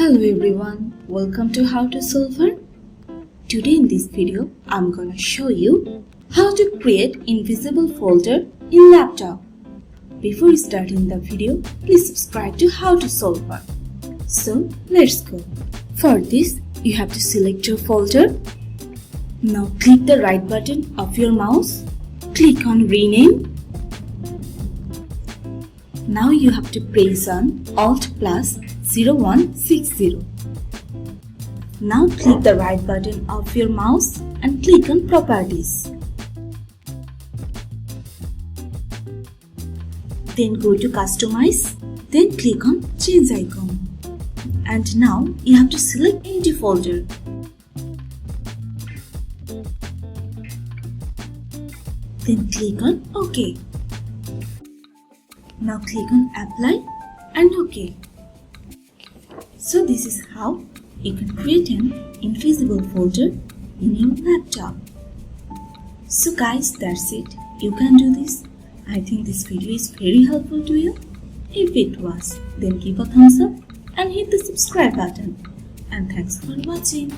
Hello everyone, welcome to How to Solver. Today in this video, I'm gonna show you how to create invisible folder in laptop. Before starting the video, please subscribe to How to Solver. So let's go. For this, you have to select your folder. Now click the right button of your mouse. Click on rename. Now you have to press on Alt plus 0160. Now click the right button of your mouse and click on Properties. Then go to Customize. Then click on Change icon. And now you have to select Empty folder. Then click on OK. Now click on Apply and OK. So this is how you can create an invisible folder in your laptop. So guys, that's it. You can do this. I think this video is very helpful to you. If it was, then give a thumbs up and hit the subscribe button. And thanks for watching.